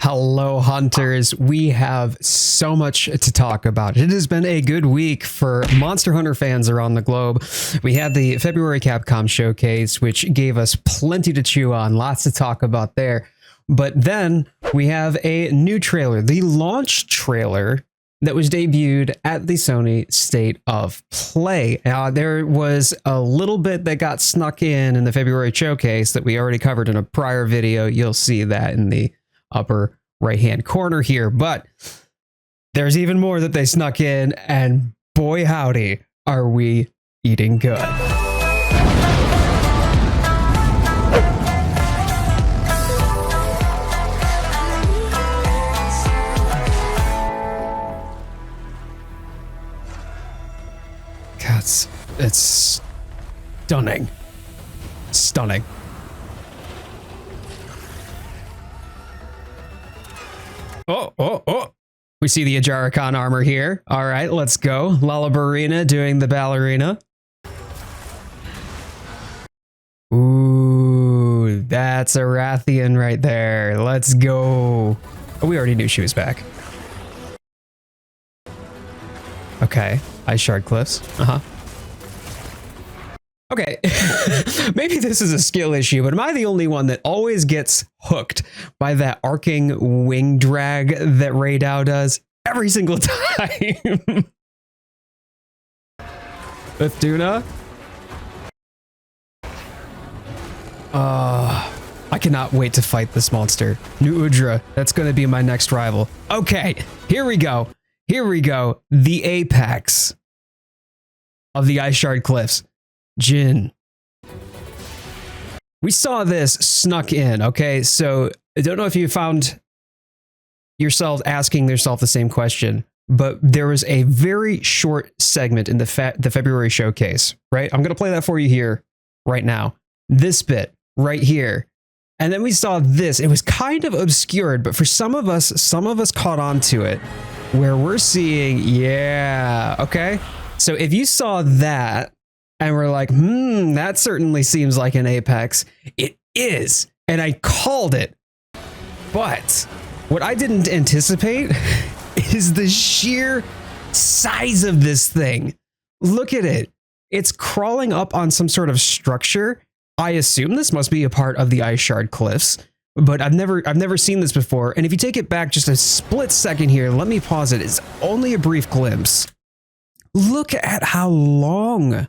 Hello, hunters. We have so much to talk about. It has been a good week for Monster Hunter fans around the globe. We had the February Capcom showcase, which gave us plenty to chew on, lots to talk about there. But then we have a new trailer, the launch trailer that was debuted at the Sony State of Play. There was a little bit that got snuck in the February showcase that we already covered in a prior video. You'll see that in the upper right hand corner here, but there's even more that they snuck in, and boy howdy are we eating good. God, it's stunning. Stunning. Oh. We see the Ajaricon armor here. All right, let's go. Lullabarina doing the ballerina. Ooh, that's a Rathian right there. Let's go. Oh, we already knew she was back. Okay, Ice Shard Cliffs. Okay, maybe this is a skill issue, but am I the only one that always gets hooked by that arcing wing drag that Raydao does every single time? With Duna? I cannot wait to fight this monster. New Udra, that's going to be my next rival. Okay, here we go. Here we go. The apex of the Ice Shard Cliffs. Jin. We saw this snuck in, okay? So I don't know if you found yourself asking yourself the same question, but there was a very short segment in the February showcase, right? I'm going to play that for you here right now. This bit right here. And then we saw this. It was kind of obscured, but for some of us caught on to it where we're seeing, yeah, okay? So if you saw that, and we're like, that certainly seems like an apex. It is. And I called it. But what I didn't anticipate is the sheer size of this thing. Look at it. It's crawling up on some sort of structure. I assume this must be a part of the Ice Shard Cliffs, but I've never seen this before. And if you take it back just a split second here, let me pause it. It's only a brief glimpse. Look at how long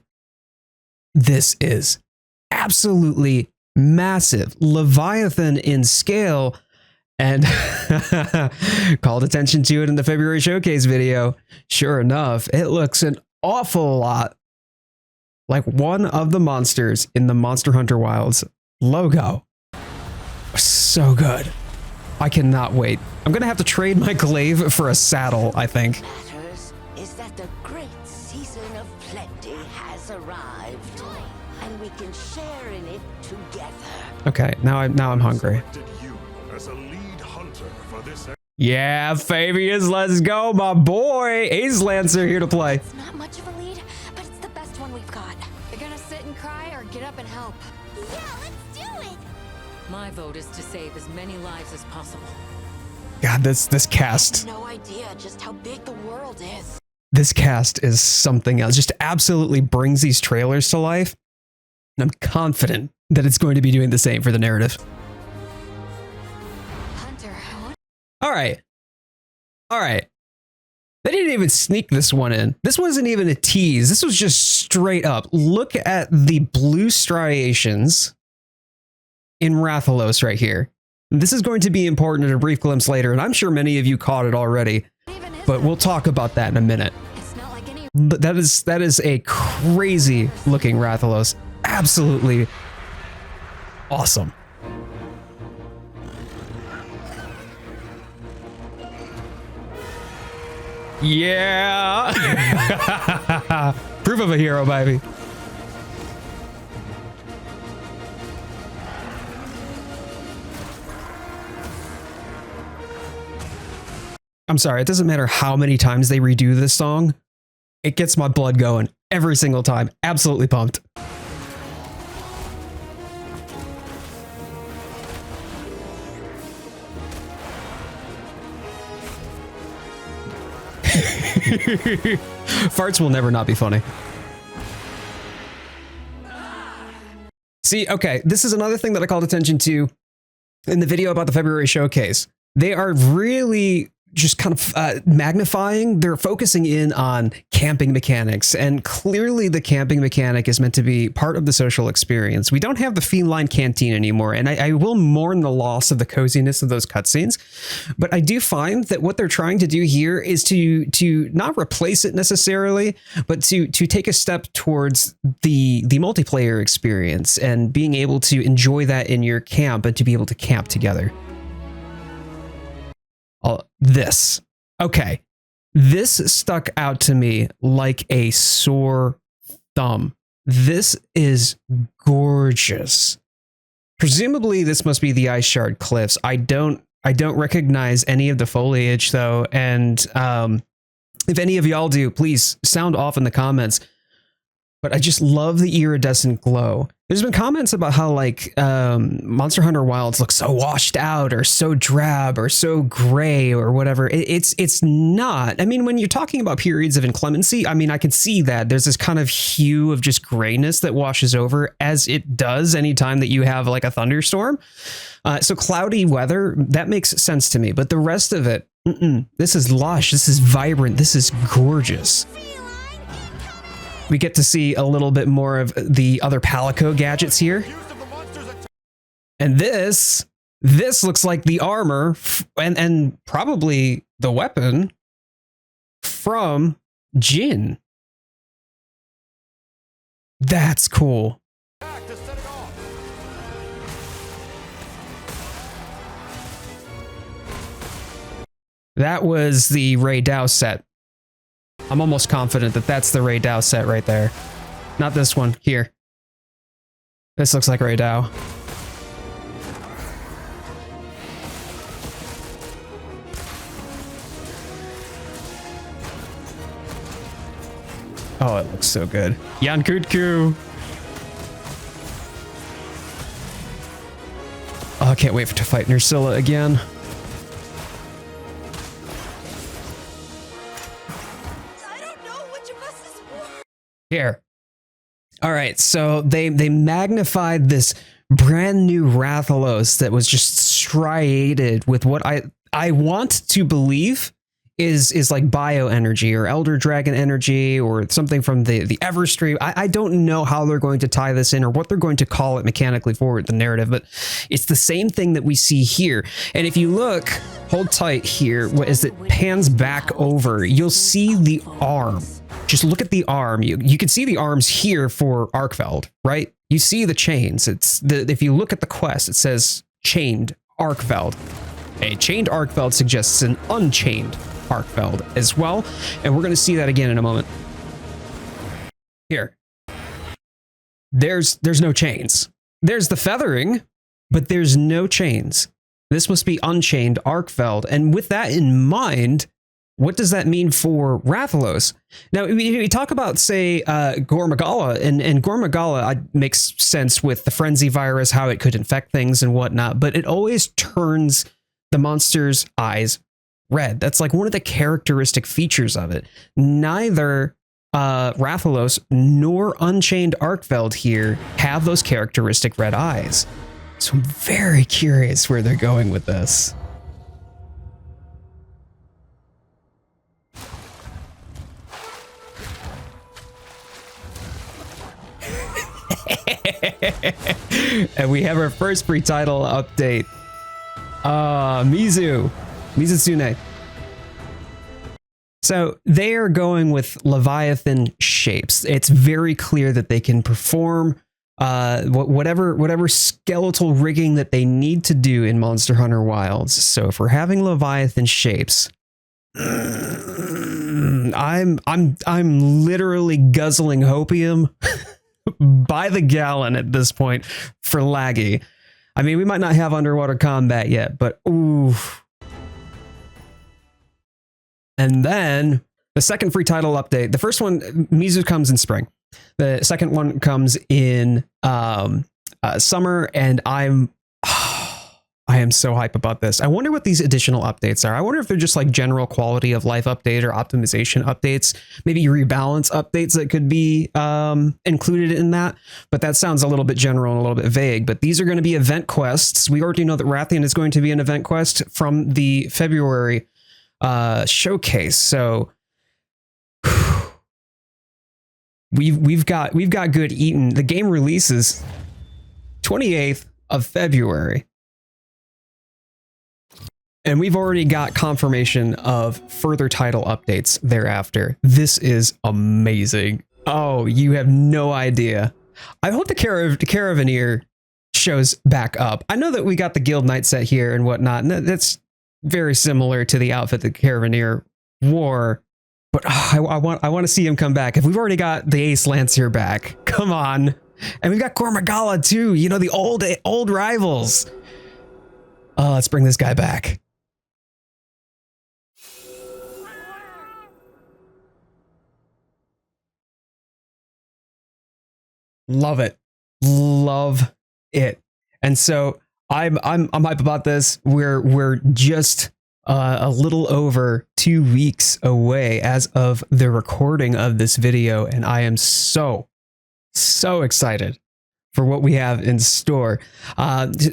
this is. Absolutely massive. Leviathan in scale, and called attention to it in the February showcase video. Sure enough, it looks an awful lot like one of the monsters in the Monster Hunter Wilds logo. So good. I cannot wait. I'm gonna have to trade my glaive for a saddle, I think. Is that the great season of plenty has arrived, and we can share in it together. Okay, now I'm hungry. Yeah, Fabius, let's go, my boy. Ace Lancer here to play. It's not much of a lead, but it's the best one we've got. You're gonna sit and cry or get up and help? Yeah, let's do it. My vote is to save as many lives as possible. God, this cast. No idea just how big the world is. This cast is something else. Just absolutely brings these trailers to life. And I'm confident that it's going to be doing the same for the narrative. Hunter, All right. They didn't even sneak this one in. This wasn't even a tease. This was just straight up. Look at the blue striations in Rathalos right here. This is going to be important in a brief glimpse later, and I'm sure many of you caught it already, but we'll talk about that in a minute. it's not like any But that is a crazy looking Rathalos. Absolutely awesome. Yeah. Proof of a hero, baby. I'm sorry, it doesn't matter how many times they redo this song. It gets my blood going every single time. Absolutely pumped. Farts will never not be funny. See, okay, this is another thing that I called attention to in the video about the February showcase. They are really just kind of magnifying, they're focusing in on camping mechanics, and clearly the camping mechanic is meant to be part of the social experience. We don't have the feline canteen anymore, and I will mourn the loss of the coziness of those cutscenes, but I do find that what they're trying to do here is to not replace it necessarily, but to take a step towards the multiplayer experience and being able to enjoy that in your camp and to be able to camp together. This. Okay. This stuck out to me like a sore thumb. This is gorgeous. Presumably this must be the Ice Shard Cliffs. I don't recognize any of the foliage though. And if any of y'all do, please sound off in the comments. But I just love the iridescent glow. There's been comments about how like Monster Hunter Wilds look so washed out or so drab or so gray or whatever. It's not. I mean, when you're talking about periods of inclemency, I mean, I can see that there's this kind of hue of just grayness that washes over, as it does anytime that you have like a thunderstorm. So cloudy weather, that makes sense to me. But the rest of it, this is lush. This is vibrant. This is gorgeous. We get to see a little bit more of the other Palico gadgets here. And this looks like the armor and probably the weapon from Jin. That's cool. That was the Ray Dow set. I'm almost confident that that's the Ray Dow set right there. Not this one. Here. This looks like Ray Dow. Oh, it looks so good. Yankutku! Oh, I can't wait to fight Nursilla again. Here. All right, so they magnified this brand new Rathalos that was just striated with what I want to believe is like bioenergy or Elder Dragon energy or something from the Everstream. I don't know how they're going to tie this in or what they're going to call it mechanically forward the narrative, but it's the same thing that we see here. And if you look, hold tight here, as it pans back over, you'll see the arm. Just look at the arm. You can see the arms here for Arkveld, right? You see the chains. If you look at the quest, it says chained Arkveld. A chained Arkveld suggests an unchained Arkveld as well, and we're going to see that again in a moment. Here. There's no chains. There's the feathering, but there's no chains. This must be unchained Arkveld, and with that in mind, what does that mean for Rathalos? Now, we talk about, say, Gore Magala, and Gore Magala makes sense with the frenzy virus, how it could infect things and whatnot, but it always turns the monster's eyes red. That's like one of the characteristic features of it. Neither Rathalos nor Unchained Arkveld here have those characteristic red eyes. So I'm very curious where they're going with this. And we have our first pre-title update. Mizutsune. So they are going with Leviathan shapes. It's very clear that they can perform whatever skeletal rigging that they need to do in Monster Hunter Wilds. So if we're having Leviathan shapes, I'm literally guzzling hopium by the gallon at this point for laggy. I mean, we might not have underwater combat yet, but ooh. And then the second free title update. The first one, Mizu, comes in spring. The second one comes in summer, and I'm I am so hype about this. I wonder what these additional updates are. I wonder if they're just like general quality of life update or optimization updates, maybe rebalance updates that could be included in that. But that sounds a little bit general and a little bit vague. But these are going to be event quests. We already know that Rathian is going to be an event quest from the February showcase. So we've got good eating. The game releases 28th of February. And we've already got confirmation of further title updates thereafter. This is amazing. Oh, you have no idea. I hope the Caravaneer shows back up. I know that we got the Guild Knight set here and whatnot, and that's very similar to the outfit the Caravaneer wore. But I want to see him come back. If we've already got the Ace Lancer back, come on. And we've got Gore Magala too. You know, the old rivals. Let's bring this guy back. Love it. Love it. And so I'm hype about this. We're just a little over 2 weeks away as of the recording of this video, and I am so excited for what we have in store.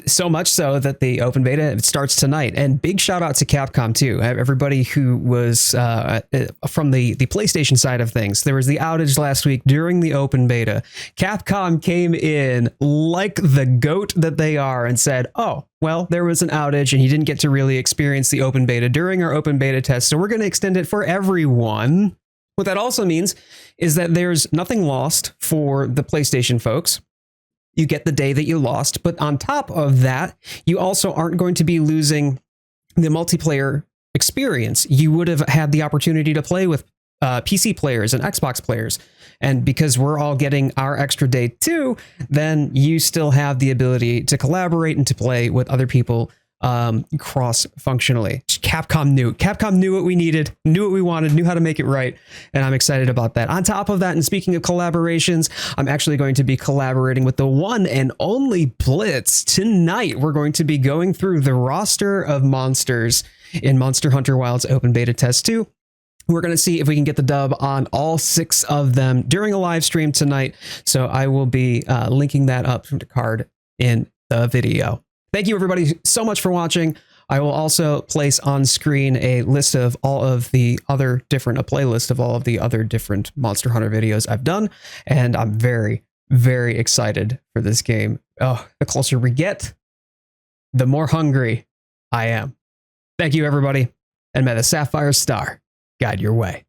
So much so that the open beta starts tonight. And big shout out to Capcom too. Everybody who was from the PlayStation side of things. There was the outage last week during the open beta. Capcom came in like the GOAT that they are and said, oh, well, there was an outage and you didn't get to really experience the open beta during our open beta test. So we're going to extend it for everyone. What that also means is that there's nothing lost for the PlayStation folks. You get the day that you lost, but on top of that, you also aren't going to be losing the multiplayer experience. You would have had the opportunity to play with PC players and Xbox players. And because we're all getting our extra day too, then you still have the ability to collaborate and to play with other people cross-functionally. Capcom knew what we needed, knew what we wanted, knew how to make it right, and I'm excited about that. On top of that, and speaking of collaborations, I'm actually going to be collaborating with the one and only Blitz. Tonight, we're going to be going through the roster of monsters in Monster Hunter Wilds Open Beta Test 2. We're going to see if we can get the dub on all 6 of them during a live stream tonight, so I will be linking that up from the card in the video. Thank you everybody so much for watching. I will also place on screen a list of all of the other different, a playlist of all of the other different Monster Hunter videos I've done. And I'm very, very excited for this game. Oh, the closer we get, the more hungry I am. Thank you everybody. And may the Sapphire Star guide your way.